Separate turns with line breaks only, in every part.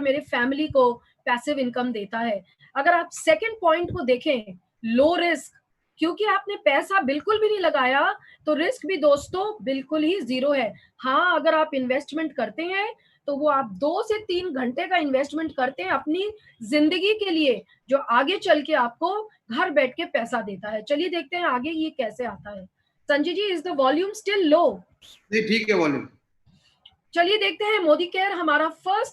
मेरे फैमिली को passive income देता है। अगर आप सेकंड पॉइंट को देखें, लो रिस्क, क्योंकि आपने पैसा बिल्कुल भी नहीं लगाया तो रिस्क भी दोस्तों बिल्कुल ही जीरो है। हाँ, अगर आप इन्वेस्टमेंट करते हैं तो वो आप 2 से 3 घंटे का इन्वेस्टमेंट करते हैं अपनी जिंदगी के लिए, जो आगे चल के आपको घर बैठ के पैसा देता है। चलिए देखते हैं आगे ये कैसे आता है। Sanjay ji, is the volume still लो?
नहीं, ठीक है वॉल्यूम।
चलिए देखते हैं। मोदी केयर हमारा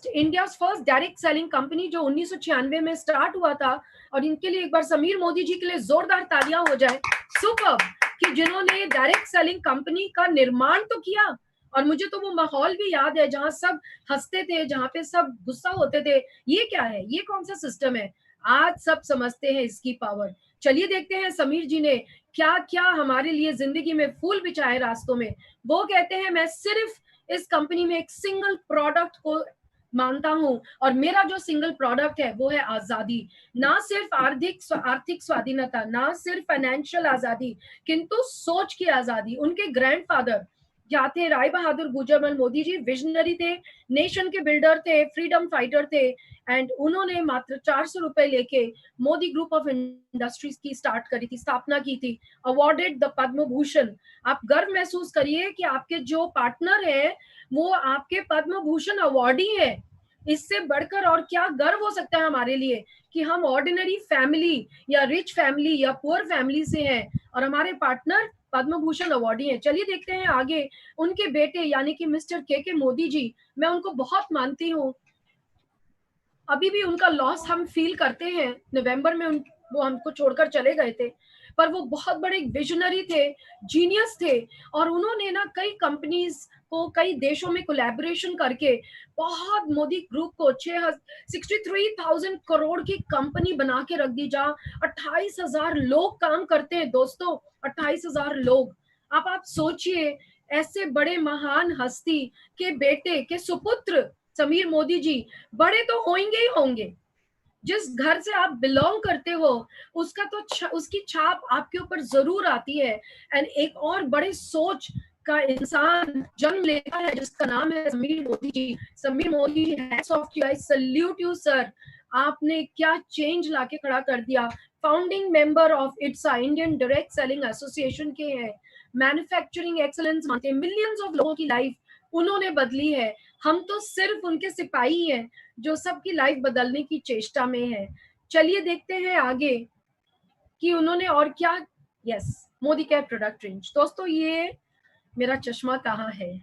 India first direct selling company जो 1996 में स्टार्ट हुआ था, और इनके लिए एक बार समीर मोदी जी के लिए जोरदार तालियां हो जाए। सुपर्ब कि जिन्होंने डायरेक्ट सेलिंग कंपनी का निर्माण तो किया, और मुझे तो वो माहौल भी याद है जहां सब हंसते थे, जहां पे सब गुस्सा होते थे, ये क्या है, ये कौन सा सिस्टम है। आज सब समझते हैं इसकी पावर। चलिए देखते हैं समीर जी ने क्या क्या हमारे लिए जिंदगी में फूल बिछाए रास्तों में। वो कहते हैं मैं सिर्फ इस कंपनी में एक सिंगल प्रोडक्ट को मानता हूं, और मेरा जो सिंगल प्रोडक्ट है वो है आजादी। ना सिर्फ आर्थिक स्वाधीनता, ना सिर्फ फाइनेंशियल आजादी, किंतु सोच की आजादी। उनके ग्रैंडफादर क्या थे? राय बहादुर गुजरमल मोदी जी विजनरी थे, नेशन के बिल्डर थे, फ्रीडम फाइटर थे, एंड उन्होंने मात्र 400 रुपए लेके मोदी ग्रुप ऑफ इंडस्ट्रीज की स्थापना की थी, अवॉर्डेड द पद्म भूषण। आप गर्व महसूस करिए कि आपके जो पार्टनर है वो आपके पद्म भूषण अवार्डी है। इससे बढ़कर और क्या गर्व हो सकता है हमारे लिए कि हम ऑर्डिनरी फैमिली या रिच फैमिली या पुअर फैमिली से हैं और हमारे पार्टनर पद्म भूषण अवार्डी हैं। चलिए देखते हैं आगे। उनके बेटे यानी कि मिस्टर के मोदी जी, मैं उनको बहुत मानती हूँ। अभी भी उनका लॉस हम फील करते हैं। नवंबर में वो हमको छोड़कर चले गए थे, पर वो बहुत बड़े विजनरी थे, जीनियस थे, और उन्होंने ना कई कंपनीज को कई देशों में कोलैबोरेशन करके बहुत मोदी ग्रुप को 63,000 करोड़ की कंपनी बना के रख दी, जहाँ 28,000 लोग काम करते हैं दोस्तों, 28,000 लोग। आप सोचिए, ऐसे बड़े महान हस्ती के बेटे के सुपुत्र समीर मोदी जी बड़े तो होंगे ही होंगे। जिस घर से आप बिलोंग करते हो उसका तो उसकी छाप आपके ऊपर जरूर आती है। एंड एक और बड़े सोच का इंसान जन्म लेता है जिसका नाम है Sameer Modi ji. Sameer Modi ji, hats off to you, I salute you sir. आपने क्या चेंज लाके खड़ा कर दिया। Founding member of IDSA, Indian direct selling association के हैं, मैन्युफैक्चरिंग एक्सीलेंस मानते हैं, मिलियंस ऑफ लोगों की लाइफ उन्होंने बदली है। हम तो सिर्फ उनके सिपाही हैं जो सबकी लाइफ बदलने की चेष्टा में है। चलिए देखते हैं आगे कि उन्होंने और क्या। Yes, Modi care product range. दोस्तों ये मेरा चश्मा कहाँ है?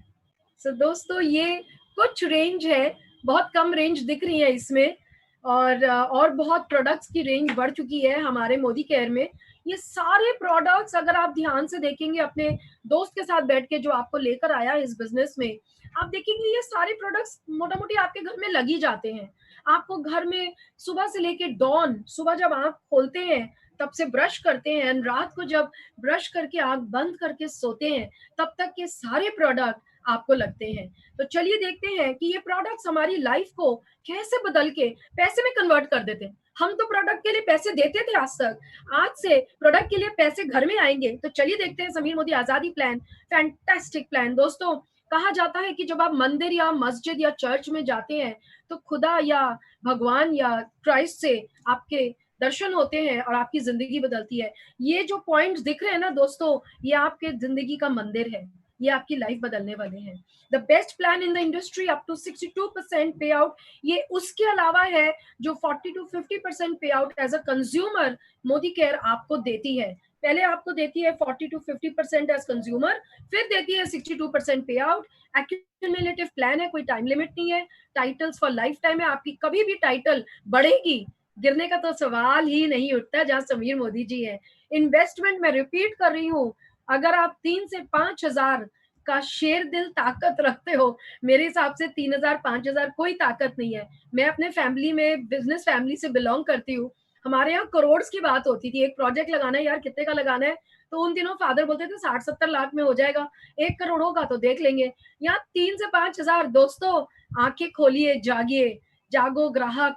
दोस्तों ये कुछ रेंज है, बहुत कम रेंज दिख रही है इसमें, और बहुत प्रोडक्ट्स की रेंज बढ़ चुकी है हमारे मोदी केयर में। ये सारे प्रोडक्ट्स अगर आप ध्यान से देखेंगे, अपने दोस्त के साथ बैठ के जो आपको लेकर आया इस बिजनेस में, आप देखेंगे ये सारे प्रोडक्ट्स मोटा मोटी आपके घर में लग ही जाते हैं। आपको घर में सुबह से लेके डॉन, सुबह जब आंख खोलते हैं तब से ब्रश करते हैं, रात को जब ब्रश करके आंख बंद करके सोते हैं, तब तक के सारे प्रोडक्ट आपको लगते हैं। तो चलिए देखते हैं कि ये प्रोडक्ट्स हमारी लाइफ को कैसे बदल के पैसे में कन्वर्ट कर देते हैं। हम तो प्रोडक्ट के लिए पैसे देते थे आज तक, आज से प्रोडक्ट के लिए पैसे घर में आएंगे। तो चलिए देखते हैं समीर मोदी आजादी प्लान। फैंटास्टिक प्लान दोस्तों। कहा जाता है कि जब आप मंदिर या मस्जिद या चर्च में जाते हैं तो खुदा या भगवान या क्राइस्ट से आपके दर्शन होते हैं और आपकी जिंदगी बदलती है। ये जो पॉइंट्स दिख रहे हैं ना दोस्तों, ये आपके जिंदगी का मंदिर है, ये आपकी लाइफ बदलने वाले हैं। The best plan in the industry up to 62% pay out. ये उसके अलावा है जो 40 to 50% pay out as a consumer Modi care आपको देती है। पहले आपको देती है 40 to 50% एज कंज्यूमर, फिर देती है 62% पे आउट। एक्यूमुलेटिव प्लान है, कोई टाइम लिमिट नहीं है, टाइटल्स फॉर लाइफ टाइम है। आपकी कभी भी टाइटल बढ़ेगी, गिरने का तो सवाल ही नहीं उठता जहां समीर मोदी जी है। इन्वेस्टमेंट मैं रिपीट कर रही हूँ, अगर आप 3 से 5 हजार का शेर दिल ताकत रखते हो, मेरे हिसाब से 3,000 5,000 कोई ताकत नहीं है। मैं अपने फैमिली में बिजनेस फैमिली से बिलोंग करती हूँ। हमारे यहाँ करोड़ की बात होती थी, एक प्रोजेक्ट लगाना है यार, कितने का लगाना है, तो उन दिनों फादर बोलते थे 60-70 लाख में हो जाएगा, 1 करोड़ होगा तो देख लेंगे। यहाँ 3 से 5 हजार। दोस्तों आंखें खोलिए, जागिए, जागो ग्राहक,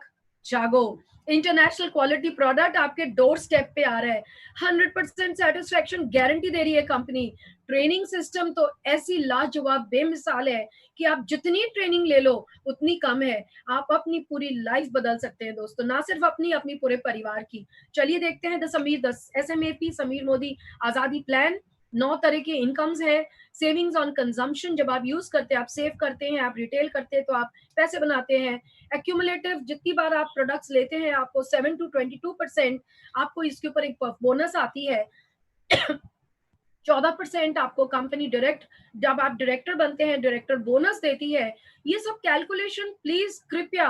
जागो, इंटरनेशनल क्वालिटी प्रोडक्ट आपके डोर स्टेप पे आ रहा है, 100% सेटिस्फेक्शन गारंटी दे रही है कंपनी। ट्रेनिंग सिस्टम तो ऐसी लाजवाब बेमिसाल है कि आप जितनी ट्रेनिंग ले लो उतनी कम है। आप अपनी पूरी लाइफ बदल सकते हैं दोस्तों, ना सिर्फ अपनी, अपनी पूरे परिवार की। चलिए देखते हैं द SMAP समीर मोदी आजादी प्लान। 9 तरह के इनकम्स है। सेविंग्स ऑन कंजम्पशन, जब आप यूज करते हैं, आप सेव करते हैं, आप रिटेल करते हैं तो आप पैसे बनाते हैं। एक्यूमुलेटिव, जितनी बार आप प्रोडक्ट्स लेते हैं आपको 7 to 22% आपको इसके ऊपर एक बोनस आती है। 14% आपको कंपनी डायरेक्ट, जब आप डायरेक्टर बनते हैं, डायरेक्टर बोनस देती है। ये सब कैलकुलेशन प्लीज कृपया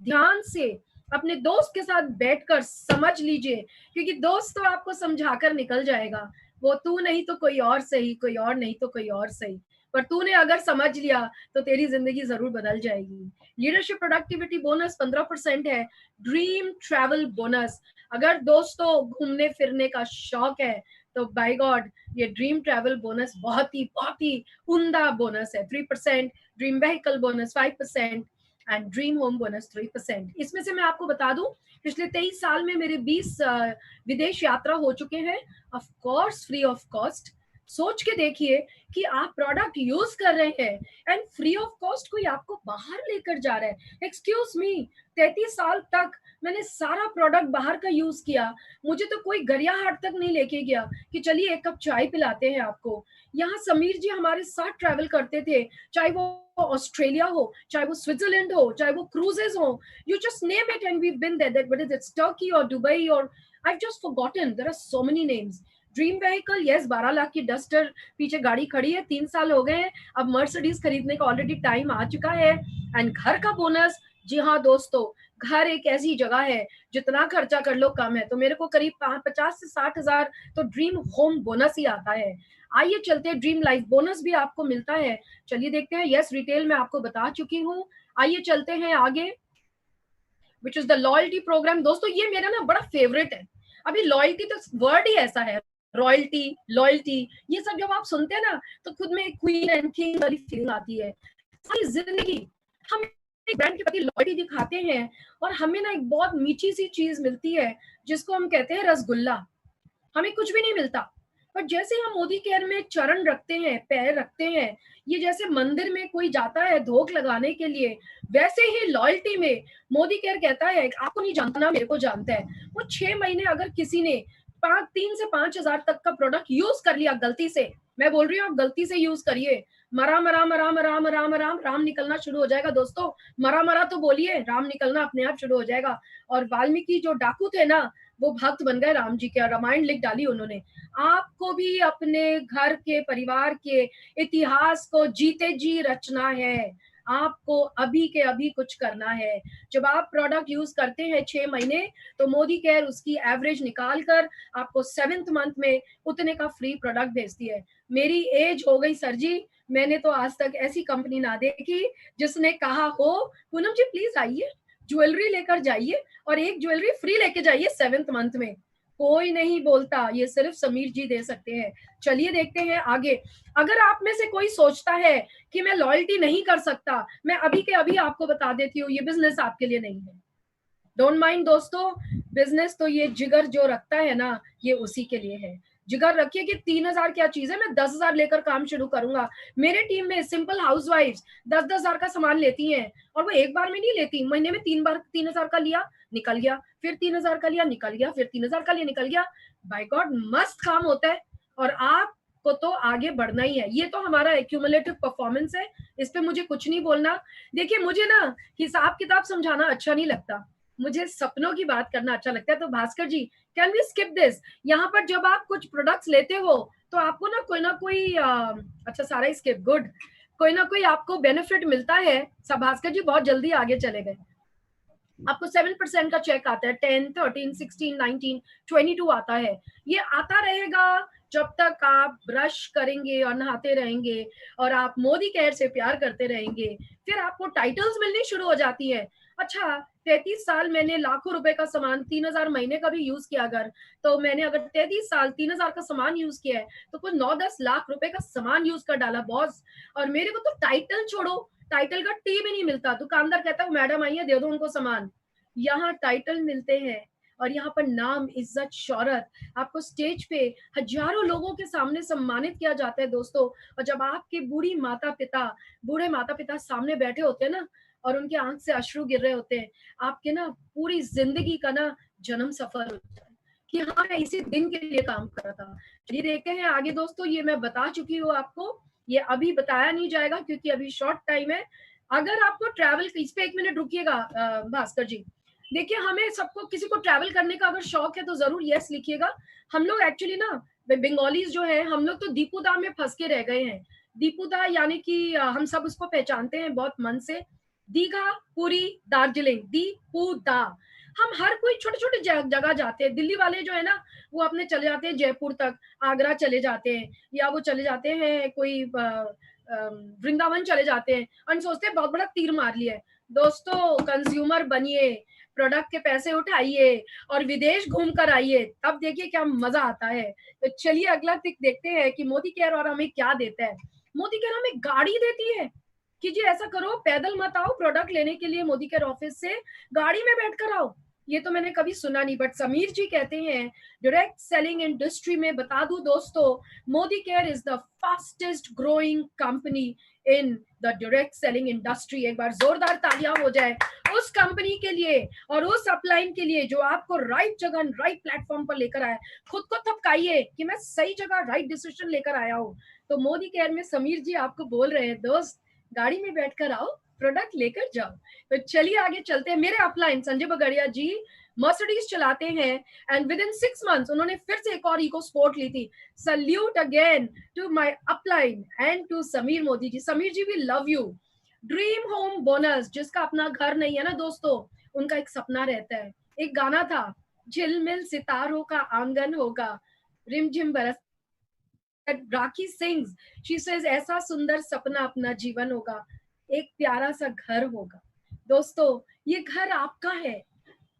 ध्यान से अपने दोस्त के साथ बैठकर समझ लीजिए, क्योंकि दोस्त तो आपको समझाकर निकल जाएगा। वो तू नहीं तो कोई और सही, कोई और नहीं तो कोई और सही, पर तूने अगर समझ लिया तो तेरी जिंदगी जरूर बदल जाएगी। लीडरशिप प्रोडक्टिविटी बोनस 15% है। ड्रीम ट्रैवल बोनस, अगर दोस्तों घूमने फिरने का शौक है तो बाय गॉड ये ड्रीम ट्रैवल बोनस बहुत ही उम्दा बोनस है। 3%, dream vehicle bonus 5% and dream home bonus 3%। इसमें से मैं आपको बता दूं, पिछले 23 साल में मेरे 20 विदेश यात्रा हो चुके हैं, of course free of cost. सोच के देखिए कि आप प्रोडक्ट यूज कर रहे हैं एंड फ्री ऑफ कॉस्ट कोई आपको बाहर लेकर जा रहा है। एक्सक्यूज मी, 33 साल तक मैंने सारा प्रोडक्ट बाहर का यूज किया, मुझे तो कोई गरियाहाट तक नहीं लेके गया कि चलिए एक कप चाय पिलाते हैं आपको। यहाँ समीर जी हमारे साथ ट्रैवल करते थे, चाहे वो ऑस्ट्रेलिया हो, चाहे वो स्विट्जरलैंड हो, चाहे वो क्रूजेस हो, you just name it and we been there, that whether it's Turkey or Dubai or I just forgotten, there are so many names. Dream vehicle, yes, 12 lakh की डस्टर पीछे गाड़ी खड़ी है, 3 साल हो गए हैं, अब मर्सिडीज खरीदने का ऑलरेडी टाइम आ चुका है। एंड घर का बोनस, जी हाँ दोस्तों, घर एक ऐसी जगह है जितना खर्चा कर लो कम है, तो मेरे को करीब 50 से 60 हजार तो ड्रीम होम बोनस ही आता है। आइए चलते हैं, ड्रीम लाइफ बोनस भी आपको मिलता है। चलिए देखते हैं, यस रिटेल में आपको बता चुकी हूँ। आइए चलते हैं आगे, which is the loyalty program. दोस्तों ये मेरा ना बड़ा फेवरेट है। अभी लॉयल्टी तो वर्ड ही ऐसा है, रॉयल्टी, लॉयल्टी, ये सब जब आप सुनते हैं ना तो खुद में क्वीन एंड किंग वाली फीलिंग आती है। सारी जिंदगी हम एक ब्रांड के प्रति लॉयल्टी दिखाते हैं और हमें ना एक बहुत मीठी सी चीज मिलती है जिसको हम कहते हैं रसगुल्ला। हमें कुछ भी नहीं मिलता, पर जैसे हम मोदी केयर में चरण रखते हैं, पैर रखते हैं, ये जैसे मंदिर में कोई जाता है धोख लगाने के लिए, वैसे ही लॉयल्टी में मोदी केयर कहता है आपको नहीं जानता ना, मेरे को जानता है। वो 6 महीने अगर किसी ने 3 से 5 हजार तक का प्रोडक्ट यूज कर लिया गलती से, मैं बोल रही हूँ आप गलती से यूज करिए, मरा मरा मरा मरा मरा मरा राम निकलना शुरू हो जाएगा दोस्तों। मरा मरा तो बोलिए, राम निकलना अपने आप शुरू हो जाएगा। और वाल्मीकि जो डाकू थे ना, वो भक्त बन गए राम जी के, और रामायण लिख डाली उन्होंने। आपको भी अपने घर के परिवार के इतिहास को जीते जी रचना है। आपको अभी के अभी कुछ करना है। जब आप प्रोडक्ट यूज करते हैं 6 महीने, तो मोदी केयर उसकी एवरेज निकाल कर आपको 7th मंथ में उतने का फ्री प्रोडक्ट भेजती है। मेरी एज हो गई सर जी, मैंने तो आज तक ऐसी कंपनी ना देखी जिसने कहा हो पूनम जी प्लीज आइए ज्वेलरी लेकर जाइए और एक ज्वेलरी फ्री लेके जाइए 7th मंथ में। कोई नहीं बोलता, ये सिर्फ समीर जी दे सकते हैं। चलिए देखते हैं आगे। अगर आप में से कोई सोचता है कि मैं लॉयल्टी नहीं कर सकता, मैं अभी के अभी आपको बता देती हूँ, ये बिजनेस आपके लिए नहीं है। डोंट माइंड दोस्तों, बिजनेस तो ये जिगर जो रखता है ना, ये उसी के लिए है। जिगर रखिए कि 3,000 क्या चीज है, मैं 10,000 लेकर काम शुरू करूंगा। मेरे टीम में सिंपल हाउसवाइफ्स 10,000 का सामान लेती हैं, और वो एक बार में नहीं लेती, महीने में 3 बार 3,000 का लिया निकल गया, फिर 3,000 का लिया निकल गया, फिर 3,000 का लिया निकल गया। बाय गॉड मस्त काम होता है, और आप को तो आगे बढ़ना ही है। ये तो हमारा एक्यूमुलेटिव परफॉर्मेंस है, इस पे मुझे कुछ नहीं बोलना। देखिए मुझे ना हिसाब किताब समझाना अच्छा नहीं लगता, मुझे सपनों की बात करना अच्छा लगता है। तो भास्कर जी, कैन वी स्किप दिस? यहाँ पर जब आप कुछ प्रोडक्ट्स लेते हो तो आपको ना कोई अच्छा सारा ही स्किप, गुड, कोई ना कोई आपको बेनिफिट मिलता है। सब भास्कर जी बहुत जल्दी आगे चले गए। आपको 7% का चेक आता है, 10, 13, 16, 19, 22 आता है। ये आता रहेगा जब तक आप ब्रश करेंगे और नहाते रहेंगे और आप मोदी केयर से प्यार करते रहेंगे। फिर आपको टाइटल्स मिलनी शुरू हो जाती है। अच्छा, 33 साल मैंने लाखों रुपए का सामान 3,000 महीने का भी यूज किया, अगर तो मैंने अगर 33 साल 3,000 का सामान यूज किया है तो कुछ 9-10 लाख रुपए का सामान यूज कर डाला बॉस। और मेरे को तो टाइटल छोड़ो, टाइटल का टी भी नहीं मिलता। दुकानदार कहता है मैडम आई है दे दो उनको सामान। यहाँ टाइटल मिलते हैं और यहाँ पर नाम, इज्जत, शोहरत, आपको स्टेज पे हजारों लोगों के सामने सम्मानित किया जाता है दोस्तों। और जब आपके बूढ़े माता पिता सामने बैठे होते हैं ना, और उनके आंख से अश्रु गिर रहे होते हैं, आपके ना पूरी जिंदगी का ना जन्म सफल होता है कि हाँ, मैं इसी दिन के लिए काम कर रहा था। ये देखते हैं आगे दोस्तों, ये मैं बता चुकी हूँ आपको, ये अभी बताया नहीं जाएगा क्योंकि अभी शॉर्ट टाइम है। अगर आपको ट्रैवल, इस पे 1 मिनट रुकिएगा भास्कर जी। देखिए, हमें सबको, किसी को ट्रैवल करने का अगर शौक है तो ज़रूर येस लिखिएगा। हम लोग एक्चुअली ना बंगालीज़ जो हैं, हम लोग तो दीपूदा में फँस के रह गए हैं। दीपूदा यानी कि हम सब उसको पहचानते हैं बहुत मन से। दीघा, पुरी, दार्जिलिंग, दीपूदा। हम हर कोई छोटे-छोटे जगह जाते हैं। दिल्ली वाले जो है ना, वो अपने चले जाते हैं जयपुर तक, आगरा चले जाते हैं, या वो चले जाते हैं कोई वृंदावन चले जाते हैं और सोचते हैं बहुत बड़ा तीर मार लिया है। दोस्तों, कंज्यूमर बनिए, प्रोडक्ट के पैसे उठाइए और विदेश घूम कर आइए, तब देखिए क्या मजा आता है। तो चलिए अगला टिक देखते हैं कि मोदी केयर और हमें क्या देता है। मोदी केयर हमें गाड़ी देती है कि जी ऐसा करो, पैदल मत आओ प्रोडक्ट लेने के लिए मोदी केयर ऑफिस से, गाड़ी में बैठकर आओ। ये तो मैंने कभी सुना नहीं, बट समीर जी कहते हैं डायरेक्ट सेलिंग इंडस्ट्री में, बता दूं दोस्तों, Modi care is the fastest growing company in the direct selling industry. एक बार जोरदार तालियां हो जाए उस कंपनी के लिए और उस अपलाइन के लिए जो आपको राइट जगह, राइट प्लेटफॉर्म पर लेकर आया। खुद को थपकाइए कि मैं सही जगह राइट डिसीजन लेकर आया हूं। तो मोदी केयर में समीर जी आपको बोल रहे हैं, दोस्त गाड़ी में बैठकर आओ, प्रोडक्ट लेकर जाओ। तो चलिए आगे चलते हैं। मेरे अपलाइन संजय बगड़िया जी मर्सिडीज चलाते हैं एंड विद इन 6 मंथ्स उन्होंने फिर से एक और इको स्पोर्ट ली थी। Salute again to my upline and to Sameer Modi ji. Sameer ji, we love you. Dream home bonus, जिसका अपना घर नहीं है ना दोस्तों, उनका एक सपना रहता है। एक गाना था, झिलमिल सितारों का आंगन होगा, रिमझिम बरस, राखी सिंह, शी सेज ऐसा सुंदर सपना अपना जीवन होगा, एक प्यारा सा घर होगा। दोस्तों, ये घर आपका है,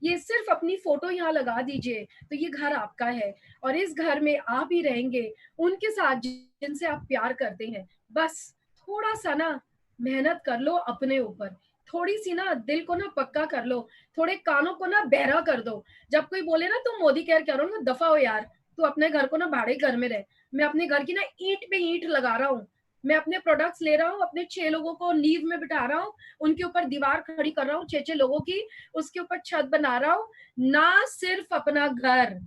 ये सिर्फ अपनी फोटो यहाँ लगा दीजिए तो ये घर आपका है और इस घर में आप ही रहेंगे उनके साथ जिनसे आप प्यार करते हैं। बस थोड़ा सा ना मेहनत कर लो अपने ऊपर, थोड़ी सी ना दिल को ना पक्का कर लो, थोड़े कानों को ना बहरा कर दो। जब कोई बोले ना तुम मोदी केयर करो ना, दफा हो यार, तू अपने घर को ना भाड़े घर में रहे। मैं अपने घर की ना ईंट पे ईंट लगा रहा हूँ, मैं अपने प्रोडक्ट्स ले रहा हूँ, अपने 6 लोगों को नींव में बिठा रहा हूँ, उनके ऊपर दीवार खड़ी कर रहा हूँ 6-6 लोगों की, उसके ऊपर छत बना रहा हूँ। ना सिर्फ अपना घर,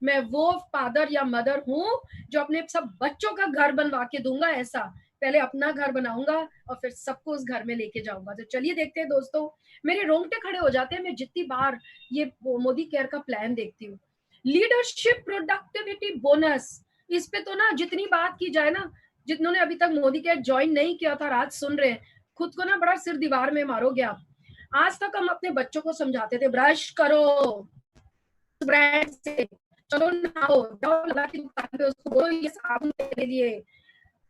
मैं वो फादर या मदर हूँ जो अपने सब बच्चों का घर बनवा के दूंगा। ऐसा पहले अपना घर बनाऊंगा और फिर सबको उस घर में लेके जाऊंगा। तो चलिए देखते हैं दोस्तों, मेरे रोंगटे खड़े हो जाते हैं मैं जितनी बार ये मोदी केयर का प्लान देखती हूँ। लीडरशिप प्रोडक्टिविटी बोनस, इस पे तो ना जितनी बात की जाए ना, जितनों ने अभी तक मोदी केयर ज्वाइन नहीं किया था और आज सुन रहे हैं, खुद को ना बड़ा सिर दीवार में मारोगे आप। आज तक हम अपने बच्चों को समझाते थे ब्रश करो ब्रांड से, चलो नहाओ जाओ, लगा के दुकान पे उसको बोलो ये साबुन मेरे लिए।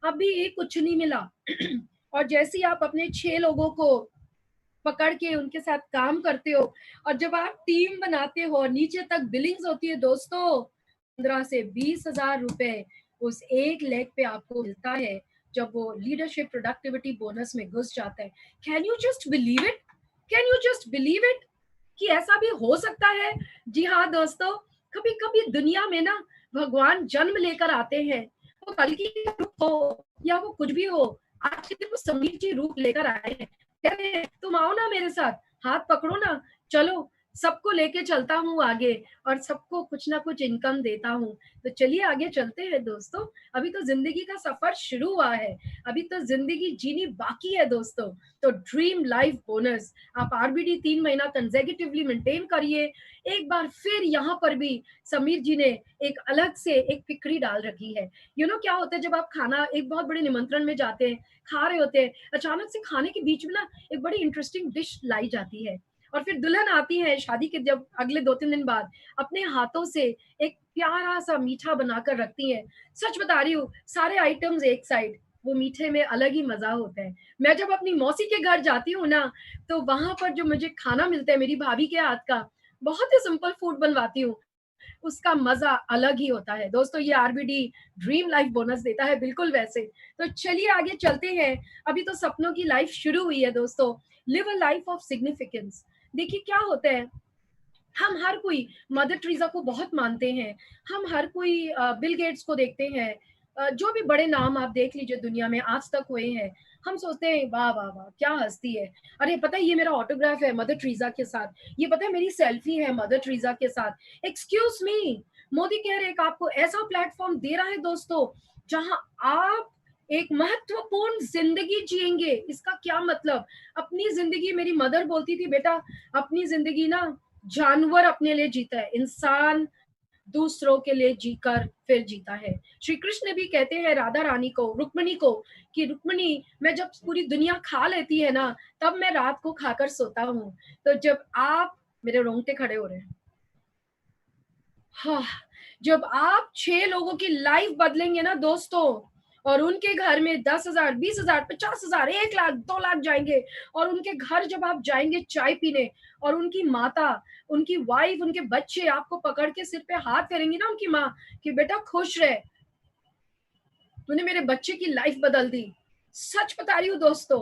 अभी कुछ नहीं मिला और जैसे ही आप अपने 6 लोगों को पकड़ के उनके साथ काम करते हो और जब आप टीम बनाते हो और नीचे तक बिलिंग्स होती है दोस्तों, 15 से 20,000 रुपए उस एक लेग पे आपको मिलता है जब वो लीडरशिप प्रोडक्टिविटी बोनस में घुस जाता है। Can you just believe it, can you just believe it कि ऐसा भी हो सकता है। जी हाँ दोस्तों, कभी कभी दुनिया में ना भगवान जन्म लेकर आते हैं, वो कल की रूप हो या वो कुछ भी हो, आज के दिन वो समीर जी रूप लेकर आए हैं। कह रहे हैं तुम आओ ना मेरे साथ, हाथ पकड़ो ना, चलो सबको लेके चलता हूँ आगे और सबको कुछ ना कुछ इनकम देता हूँ। तो चलिए आगे चलते हैं दोस्तों, अभी तो जिंदगी का सफर शुरू हुआ है, अभी तो जिंदगी जीनी बाकी है दोस्तों। तो ड्रीम लाइफ बोनस आप आरबीडी 3 महीना कंसेक्यूटिवली मेंटेन करिए। एक बार फिर यहाँ पर भी समीर जी ने एक अलग से एक पिकड़ी डाल रखी है। क्या होता है जब आप खाना, एक बहुत बड़े निमंत्रण में जाते हैं, खा रहे होते हैं, अचानक से खाने के बीच में ना एक बड़ी इंटरेस्टिंग डिश लाई जाती है और फिर दुल्हन आती है शादी के जब अगले 2-3 दिन बाद, अपने हाथों से एक प्यारा सा मीठा बनाकर रखती है। सच बता रही हूँ, सारे आइटम्स एक साइड, वो मीठे में अलग ही मजा होता है। मैं जब अपनी मौसी के घर जाती हूँ ना, तो वहां पर जो मुझे खाना मिलता है मेरी भाभी के हाथ का, बहुत ही सिंपल फूड बनवाती हूँ, उसका मजा अलग ही होता है दोस्तों। ये आरबीडी ड्रीम लाइफ बोनस देता है बिल्कुल वैसे। तो चलिए आगे चलते हैं, अभी तो सपनों की लाइफ शुरू हुई है दोस्तों। Live a life of significance, देखिए क्या होता है, हम हर कोई मदर टेरेसा को बहुत मानते हैं, हम हर कोई बिल गेट्स को देखते हैं, जो भी बड़े नाम आप देख लीजिए दुनिया में आज तक हुए हैं, हम सोचते हैं वाह, वाह, वाह! क्या हस्ती है। अरे पता है ये मेरा ऑटोग्राफ है मदर टेरेसा के साथ, ये पता है मेरी सेल्फी है मदर टेरेसा के साथ। एक्सक्यूज़ मी, मोदी कह रहे हैं कि आपको ऐसा प्लेटफ़ॉर्म दे रहा है दोस्तों, जहाँ आप एक महत्वपूर्ण ज़िंदगी जिएँगे। इसका क्या मतलब? अपनी ज़िंदगी मेरी मदर बोलती थी, "बेटा, अपनी ज़िंदगी ना जानवर अपने लिए जीता है, इंसान दूसरों के लिए जीकर फिर जीता है। श्री कृष्ण भी कहते हैं राधा रानी को, रुक्मिणी को कि रुक्मिणी मैं जब पूरी दुनिया खा लेती है ना, तब मैं रात को खाकर सोता हूँ। तो जब आप मेरे रोंगटे खड़े हो रहे हैं। हाँ, जब आप 6 लोगों की लाइफ बदलेंगे ना दोस्तों और उनके घर में 10,000, 20,000, 50,000, 1 लाख, 2 लाख जाएँगे और उनके घर जब आप जाएँगे चाय पीने और उनकी माता, उनकी वाइफ, उनके बच्चे आपको पकड़ के सिर पे हाथ फेरेंगी ना उनकी माँ कि बेटा खुश रह, तूने मेरे बच्चे की लाइफ बदल दी। सच बता रही हूँ दोस्तों।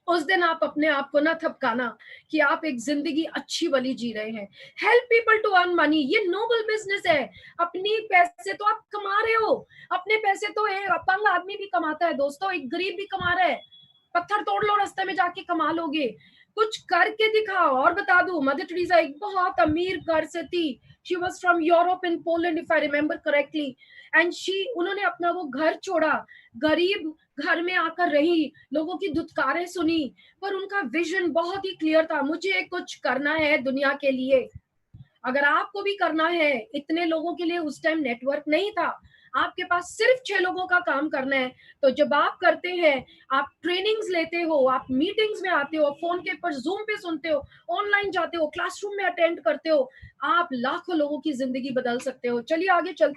उस दिन आप अपने आप को ना थपकाना कि आप एक ज़िंदगी अच्छी वाली जी रहे हैं। Help people to earn money, ये नोबल बिज़नेस है। अपनी पैसे तो आप कमा रहे हो, अपने पैसे तो एक अपंग आदमी भी कमाता है दोस्तों, एक गरीब भी कमा रहा है। पत्थर तोड़ लो रास्ते में जाके कमा लोगे। कुछ करके दिखाओ और बता दूँ मदर टेरेसा एक बहुत अमीर घर से थी। She was from Europe and Poland if I remember correctly and she उन्होंने अपना वो घर छोड़ा, गरीब घर में आकर रही, लोगों की धुतकारें सुनी, पर उनका विज़न बहुत ही क्लियर था, मुझे कुछ करना है दुनिया के लिए। अगर आपको भी करना है, इतने लोगों के लिए उस टाइम नेटवर्क नहीं था। आपके पास सिर्फ 6 लोगों का काम करना है। तो जब आप करते हैं, आप ट्रेनिंग्स लेते हो, आप मीटिंग्स में आते हो, फ़ोन के ऊपर ज़ूम पे सुनते हो, ऑनलाइन जाते हो, क्लासरूम में अटेंड करते हो, आप लाखों लोगों की ज़िंदगी बदल सकते हो। चलिए आगे चलते हैं।